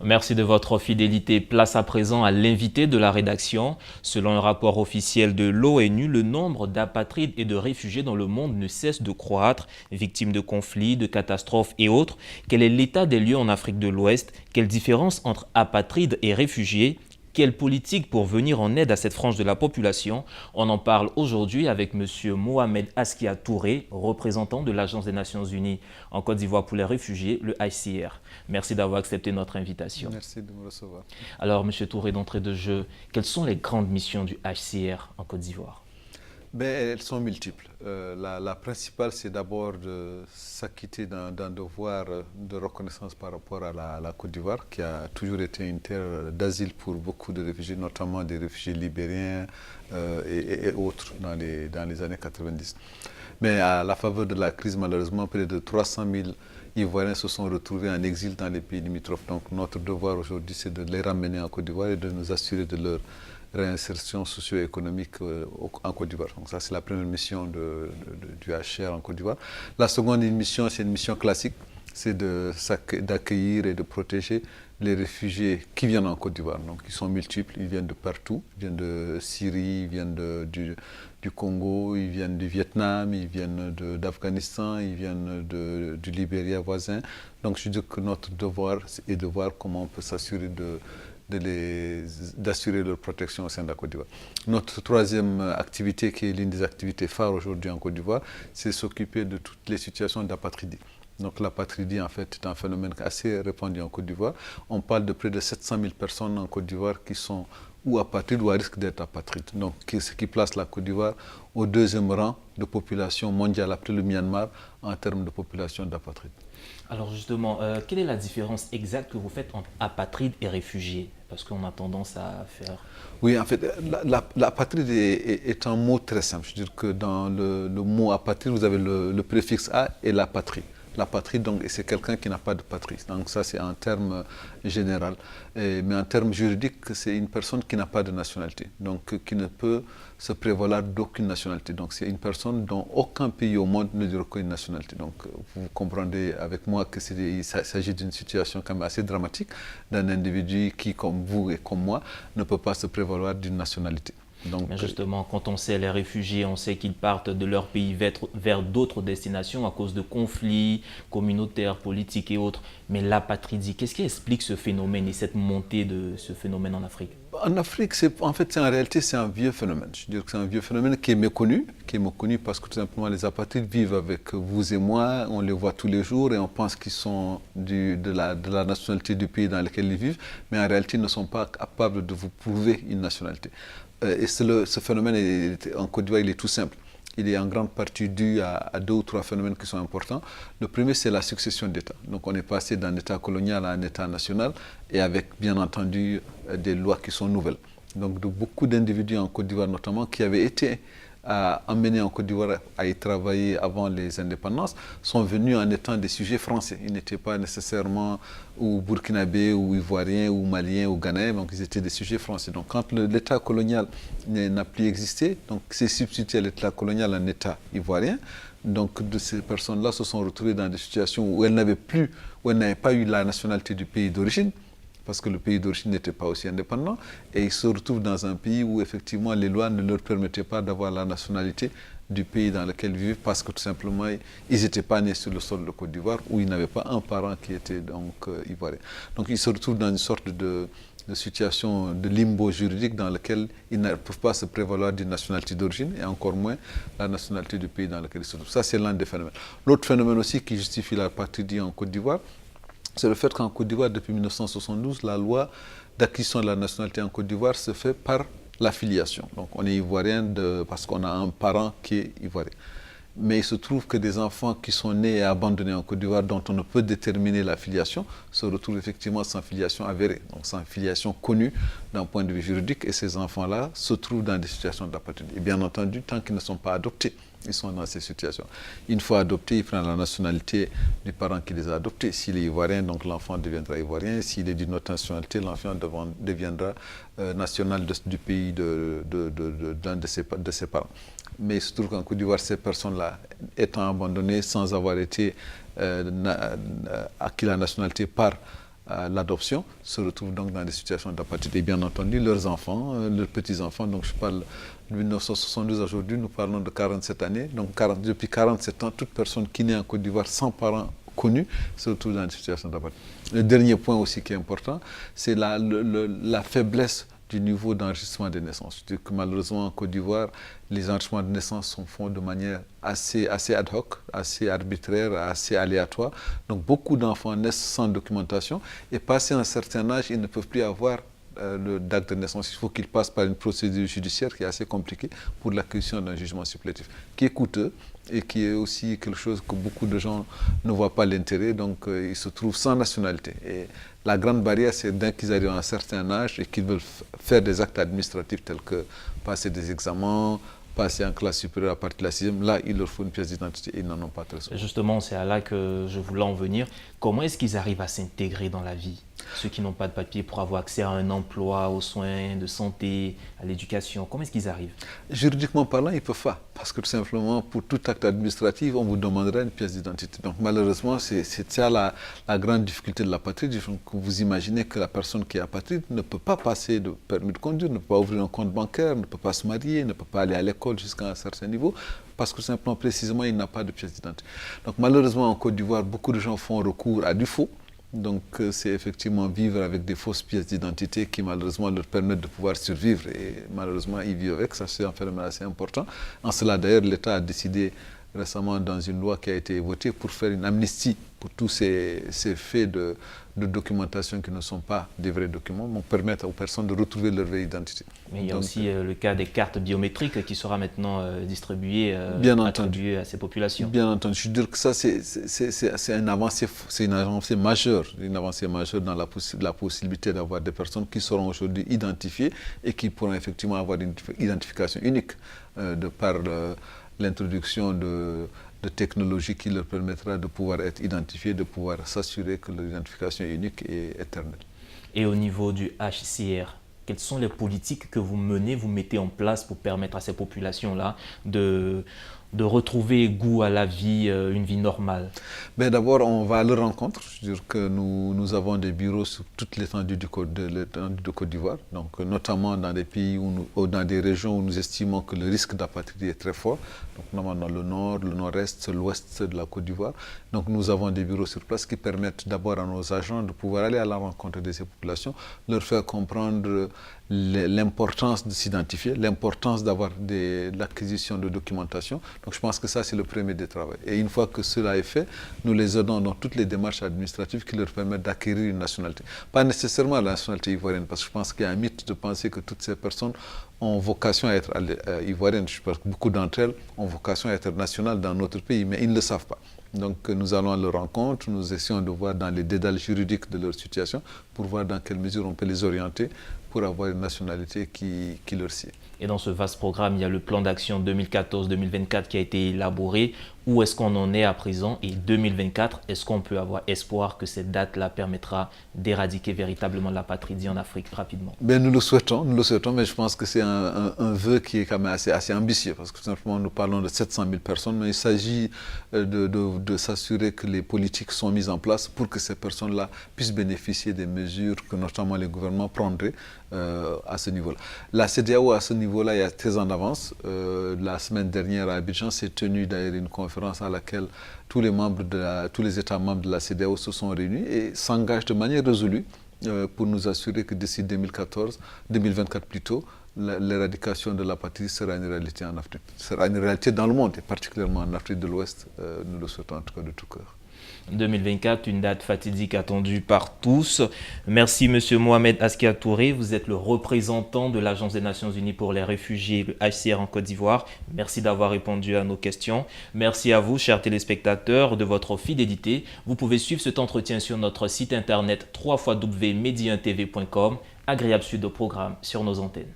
Merci de votre fidélité. Place à présent à l'invité de la rédaction. Selon un rapport officiel de l'ONU, le nombre d'apatrides et de réfugiés dans le monde ne cesse de croître, victimes de conflits, de catastrophes et autres. Quel est l'état des lieux en Afrique de l'Ouest? Quelle différence entre apatrides et réfugiés? Quelle politique pour venir en aide à cette frange de la population? On en parle aujourd'hui avec M. Mohamed Askia Touré, représentant de l'Agence des Nations Unies en Côte d'Ivoire pour les réfugiés, le HCR. Merci d'avoir accepté notre invitation. Merci de me recevoir. Alors, M. Touré, d'entrée de jeu, quelles sont les grandes missions du HCR en Côte d'Ivoire? Elles sont multiples. La principale, c'est d'abord de s'acquitter d'un devoir de reconnaissance par rapport à la Côte d'Ivoire, qui a toujours été une terre d'asile pour beaucoup de réfugiés, notamment des réfugiés libériens et autres dans les années 90. Mais à la faveur de la crise, malheureusement, près de 300 000 Ivoiriens se sont retrouvés en exil dans les pays limitrophes. Donc notre devoir aujourd'hui, c'est de les ramener en Côte d'Ivoire et de nous assurer de leur réinsertion socio-économique en Côte d'Ivoire. Donc ça, c'est la première mission du HR en Côte d'Ivoire. La seconde mission, c'est une mission classique, c'est d'accueillir et de protéger les réfugiés qui viennent en Côte d'Ivoire. Donc ils sont multiples, ils viennent de partout, ils viennent de Syrie, ils viennent du Congo, ils viennent du Vietnam, ils viennent d'Afghanistan, ils viennent du Libéria voisin. Donc je dis que notre devoir est de voir comment on peut s'assurer d'assurer leur protection au sein de la Côte d'Ivoire. Notre troisième activité, qui est l'une des activités phares aujourd'hui en Côte d'Ivoire, c'est s'occuper de toutes les situations d'apatridie. Donc l'apatridie, en fait, est un phénomène assez répandu en Côte d'Ivoire. On parle de près de 700 000 personnes en Côte d'Ivoire qui sont ou apatrides ou à risque d'être apatrides. Donc ce qui place la Côte d'Ivoire au deuxième rang de population mondiale après le Myanmar en termes de population d'apatrides. Alors justement, quelle est la différence exacte que vous faites entre apatrides et réfugiés? Parce qu'on a tendance à faire... Oui, en fait, l'apatride est un mot très simple. Je veux dire que dans le mot apatride, vous avez le préfixe A et la patrie. La patrie, donc, c'est quelqu'un qui n'a pas de patrie. Donc ça, c'est un terme général. Mais en termes juridiques, c'est une personne qui n'a pas de nationalité, donc qui ne peut se prévaloir d'aucune nationalité. Donc c'est une personne dont aucun pays au monde ne lui reconnaît une nationalité. Donc vous comprendrez avec moi qu'il s'agit d'une situation quand même assez dramatique d'un individu qui, comme vous et comme moi, ne peut pas se prévaloir d'une nationalité. Donc, mais justement, quand on sait les réfugiés, on sait qu'ils partent de leur pays vers d'autres destinations à cause de conflits communautaires, politiques et autres. Mais l'apatridie, qu'est-ce qui explique ce phénomène et cette montée de ce phénomène en Afrique? En Afrique, en réalité, c'est un vieux phénomène. Je veux dire que c'est un vieux phénomène qui est méconnu parce que tout simplement les apatrides vivent avec vous et moi, on les voit tous les jours et on pense qu'ils sont de la nationalité du pays dans lequel ils vivent, mais en réalité, ils ne sont pas capables de vous prouver une nationalité. Et ce phénomène en Côte d'Ivoire, il est tout simple. Il est en grande partie dû à deux ou trois phénomènes qui sont importants. Le premier, c'est la succession d'États. Donc on est passé d'un État colonial à un État national et avec, bien entendu, des lois qui sont nouvelles. Donc de beaucoup d'individus en Côte d'Ivoire notamment qui avaient été emmenés en Côte d'Ivoire à y travailler avant les indépendances sont venus en étant des sujets français. Ils n'étaient pas nécessairement ou burkinabés ou ivoiriens ou maliens ou ghanéens, donc ils étaient des sujets français. Donc quand l'État colonial n'a plus existé, donc c'est substitué à l'État colonial un État ivoirien. Donc de ces personnes-là se sont retrouvées dans des situations où elles n'avaient pas eu la nationalité du pays d'origine, parce que le pays d'origine n'était pas aussi indépendant, et ils se retrouvent dans un pays où effectivement les lois ne leur permettaient pas d'avoir la nationalité du pays dans lequel ils vivent, parce que tout simplement ils n'étaient pas nés sur le sol de Côte d'Ivoire, où ils n'avaient pas un parent qui était donc ivoirien. Donc ils se retrouvent dans une sorte de situation de limbo juridique dans lequel ils ne peuvent pas se prévaloir d'une nationalité d'origine et encore moins la nationalité du pays dans lequel ils se trouvent. Ça, c'est l'un des phénomènes. L'autre phénomène aussi qui justifie l'apatridie en Côte d'Ivoire, c'est le fait qu'en Côte d'Ivoire, depuis 1972, la loi d'acquisition de la nationalité en Côte d'Ivoire se fait par l'affiliation. Donc on est ivoirien parce qu'on a un parent qui est ivoirien. Mais il se trouve que des enfants qui sont nés et abandonnés en Côte d'Ivoire, dont on ne peut déterminer la filiation, se retrouvent effectivement sans filiation avérée, donc sans filiation connue d'un point de vue juridique, et ces enfants-là se trouvent dans des situations d'apatridie. Et bien entendu, tant qu'ils ne sont pas adoptés, ils sont dans ces situations. Une fois adoptés, ils prennent la nationalité du parent qui les a adoptés. S'il est ivoirien, donc l'enfant deviendra ivoirien. S'il est d'une autre nationalité, l'enfant deviendra national du pays d'un de ses parents. Mais il se trouve qu'en Côte d'Ivoire, ces personnes-là, étant abandonnées sans avoir été acquis la nationalité par à l'adoption se retrouvent donc dans des situations d'apatride. Et bien entendu, leurs enfants, leurs petits-enfants, donc je parle de 1972 aujourd'hui, nous parlons de 47 années. Donc depuis 47 ans, toute personne qui naît en Côte d'Ivoire sans parents connus se retrouve dans des situations d'apatride. Le dernier point aussi qui est important, c'est la faiblesse du niveau d'enregistrement des naissances. C'est-à-dire que malheureusement, en Côte d'Ivoire, les enregistrements de naissance sont faits de manière assez ad hoc, assez arbitraire, assez aléatoire. Donc beaucoup d'enfants naissent sans documentation et passé un certain âge, ils ne peuvent plus avoir le d'acte de naissance. Il faut qu'ils passent par une procédure judiciaire qui est assez compliquée pour l'acquisition d'un jugement supplétif, qui est coûteux et qui est aussi quelque chose que beaucoup de gens ne voient pas l'intérêt, donc ils se trouvent sans nationalité. Et la grande barrière, c'est dès qu'ils arrivent à un certain âge et qu'ils veulent faire des actes administratifs tels que passer des examens, passer en classe supérieure à partir de la 6e, là, il leur faut une pièce d'identité et ils n'en ont pas très souvent. Justement, c'est à là que je voulais en venir. Comment est-ce qu'ils arrivent à s'intégrer dans la vie? Ceux qui n'ont pas de papier pour avoir accès à un emploi, aux soins de santé, à l'éducation, comment est-ce qu'ils arrivent? Juridiquement parlant, ils ne peuvent pas. Parce que tout simplement, pour tout acte administratif, on vous demandera une pièce d'identité. Donc malheureusement, c'est ça la grande difficulté de l'apatride. Vous imaginez que la personne qui est apatride ne peut pas passer de permis de conduire, ne peut pas ouvrir un compte bancaire, ne peut pas se marier, ne peut pas aller à l'école jusqu'à un certain niveau, parce que simplement, précisément, il n'a pas de pièce d'identité. Donc malheureusement, en Côte d'Ivoire, beaucoup de gens font recours à du faux. Donc c'est effectivement vivre avec des fausses pièces d'identité qui malheureusement leur permettent de pouvoir survivre et malheureusement ils vivent avec, ça c'est un phénomène assez important. En cela d'ailleurs l'État a décidé récemment dans une loi qui a été votée pour faire une amnistie pour tous ces faits de documentation qui ne sont pas des vrais documents, vont permettre aux personnes de retrouver leur vraie identité. Mais il y a aussi le cas des cartes biométriques qui sera maintenant distribuées, attribuées à ces populations. Bien entendu, je veux dire que ça c'est une avancée majeure, dans la possibilité d'avoir des personnes qui seront aujourd'hui identifiées et qui pourront effectivement avoir une identification unique de par l'introduction de technologie qui leur permettra de pouvoir être identifiés, de pouvoir s'assurer que leur identification est unique et éternelle. Et au niveau du HCR, quelles sont les politiques que vous mettez en place pour permettre à ces populations-là de retrouver goût à la vie, une vie normale? D'abord, on va à leur rencontre. Je veux dire que nous avons des bureaux sur toute l'étendue de Côte d'Ivoire, donc notamment dans des pays ou dans des régions où nous estimons que le risque d'apatridie est très fort, donc notamment dans le nord, le nord-est, l'ouest de la Côte d'Ivoire. Donc nous avons des bureaux sur place qui permettent d'abord à nos agents de pouvoir aller à la rencontre de ces populations, leur faire comprendre l'importance de s'identifier, l'importance d'avoir l'acquisition de documentation. Donc je pense que ça, c'est le premier des travaux. Et une fois que cela est fait, nous les aidons dans toutes les démarches administratives qui leur permettent d'acquérir une nationalité. Pas nécessairement la nationalité ivoirienne, parce que je pense qu'il y a un mythe de penser que toutes ces personnes ont vocation à être ivoiriennes. Je pense que beaucoup d'entre elles ont vocation à être nationales dans notre pays, mais ils ne le savent pas. Donc nous allons à leur rencontre, nous essayons de voir dans les dédales juridiques de leur situation pour voir dans quelle mesure on peut les orienter pour avoir une nationalité qui leur sied. Et dans ce vaste programme, il y a le plan d'action 2014-2024 qui a été élaboré. Où est-ce qu'on en est à présent? Et 2024, est-ce qu'on peut avoir espoir que cette date-là permettra d'éradiquer véritablement l'apatridie en Afrique rapidement? Nous le souhaitons, mais je pense que c'est un vœu qui est quand même assez ambitieux, parce que tout simplement nous parlons de 700 000 personnes, mais il s'agit de s'assurer que les politiques sont mises en place pour que ces personnes-là puissent bénéficier des mesures que notamment les gouvernements prendraient à ce niveau-là. La CEDEAO, à ce niveau-là, est très en avance. La semaine dernière à Abidjan s'est tenue d'ailleurs une conférence à laquelle tous les États membres de la CEDEAO se sont réunis et s'engagent de manière résolue pour nous assurer que d'ici 2024 plutôt, l'éradication de l'apatridie sera une réalité en Afrique. Sera une réalité dans le monde et particulièrement en Afrique de l'Ouest. Nous le souhaitons en tout cas de tout cœur. 2024, une date fatidique attendue par tous. Merci M. Mohamed Askia Touré, vous êtes le représentant de l'Agence des Nations Unies pour les réfugiés, le HCR en Côte d'Ivoire. Merci d'avoir répondu à nos questions. Merci à vous, chers téléspectateurs, de votre fidélité. Vous pouvez suivre cet entretien sur notre site internet www.mediantv.com. Agréable suite de programme sur nos antennes.